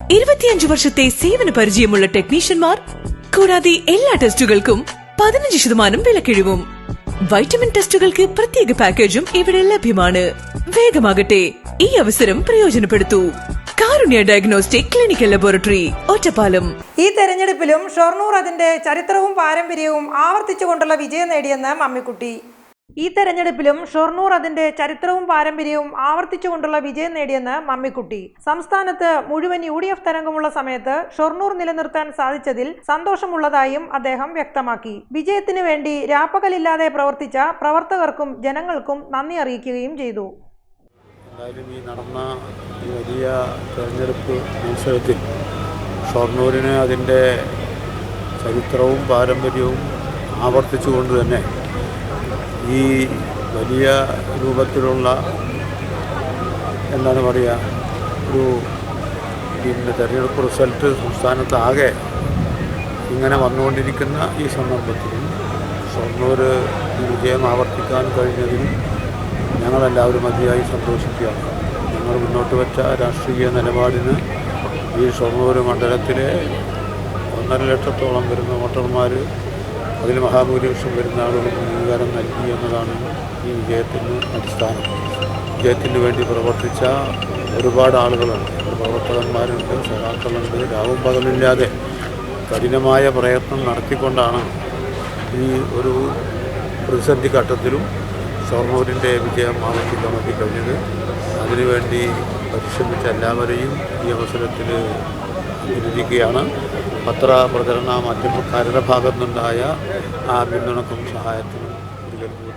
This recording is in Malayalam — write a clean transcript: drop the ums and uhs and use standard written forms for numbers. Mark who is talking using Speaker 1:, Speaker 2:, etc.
Speaker 1: 25 വർഷത്തെ സേവന പരിചയമുള്ള ടെക്നീഷ്യന്മാർ കൂടാതെ എല്ലാ ടെസ്റ്റുകൾക്കും 15% വിലക്കിഴിവും. വൈറ്റമിൻ ടെസ്റ്റുകൾക്ക് പ്രത്യേക പാക്കേജും ഇവിടെ ലഭ്യമാണ്. വേഗമാകട്ടെ, ഈ അവസരം പ്രയോജനപ്പെടുത്തൂ. കാരുണ്യ ഡയഗ്നോസ്റ്റിക് ക്ലിനിക്കൽ ലബോറട്ടറി, ഒറ്റപ്പാലം.
Speaker 2: ഈ തെരഞ്ഞെടുപ്പിലും ഷൊർണൂർ അതിന്റെ ചരിത്രവും പാരമ്പര്യവും ആവർത്തിച്ചുകൊണ്ടുള്ള വിജയം നേടിയെന്ന് മമ്മിക്കുട്ടി. ഈ തെരഞ്ഞെടുപ്പിലും ഷൊർണൂർ അതിന്റെ ചരിത്രവും പാരമ്പര്യവും ആവർത്തിച്ചുകൊണ്ടുള്ള വിജയം നേടിയെന്ന് മമ്മിക്കുട്ടി. സംസ്ഥാനത്ത് മുഴുവൻ UDF തരംഗമുള്ള സമയത്ത് ഷൊർണൂർ നിലനിർത്താൻ സാധിച്ചതിൽ സന്തോഷമുള്ളതായും അദ്ദേഹം വ്യക്തമാക്കി. വിജയത്തിനു വേണ്ടി രാപ്പകലില്ലാതെ പ്രവർത്തിച്ച പ്രവർത്തകർക്കും ജനങ്ങൾക്കും നന്ദി അറിയിക്കുകയും ചെയ്തു.
Speaker 3: എന്തായാലും ഈ നടന്ന ഈ വലിയ തെരഞ്ഞെടുപ്പ് മത്സരത്തിൽ ഷൊർണൂരിന് അതിൻ്റെ ചരിത്രവും പാരമ്പര്യവും ആവർത്തിച്ചുകൊണ്ട് തന്നെ ഈ വലിയ രൂപത്തിലുള്ള എന്താണ് പറയുക ഒരു തെരഞ്ഞെടുപ്പ് റിസൾട്ട് സംസ്ഥാനത്താകെ ഇങ്ങനെ വന്നുകൊണ്ടിരിക്കുന്ന ഈ സന്ദർഭത്തിലും ഷൊർണൂർ ഈ വിജയം ആവർത്തിക്കാൻ കഴിഞ്ഞതിലും ഞങ്ങളെല്ലാവരും അതിയായി സന്തോഷിക്കുകയാണ്. ഞങ്ങൾ മുന്നോട്ട് വെച്ച രാഷ്ട്രീയ നിലപാടിന് ഈ ഷൊർണൂർ മണ്ഡലത്തിലെ 1.5 ലക്ഷത്തോളം വരുന്ന വോട്ടർമാർ, അതിൽ മഹാഭൂരിപക്ഷം വരുന്ന ആളുകൾ അംഗീകാരം നൽകി എന്നതാണ് ഈ വിജയത്തിന് അടിസ്ഥാനം. വിജയത്തിന് വേണ്ടി പ്രവർത്തിച്ച ഒരുപാട് ആളുകളുണ്ട്, പ്രവർത്തകന്മാരുണ്ട്, സഖാക്കളുണ്ട്. രാവും പകലില്ലാതെ കഠിനമായ പ്രയത്നം നടത്തിക്കൊണ്ടാണ് ഈ ഒരു പ്രതിസന്ധി ഘട്ടത്തിലും ഷൊർണൂരിൻ്റെ വിജയം ആവർത്തിക്കാൻ വേണ്ടി കഴിഞ്ഞത്. അതിനുവേണ്ടി പരിശ്രമിച്ച എല്ലാവരെയും ഈ അവസരത്തിൽ അഭിനന്ദിക്കുകയാണ്. പത്രപ്രചരണ മാധ്യമക്കാരുടെ ഭാഗത്തുനിന്നുണ്ടായ ആ പിന്തുണക്കും സഹായത്തിനും ഒരിക്കൽ കൂടി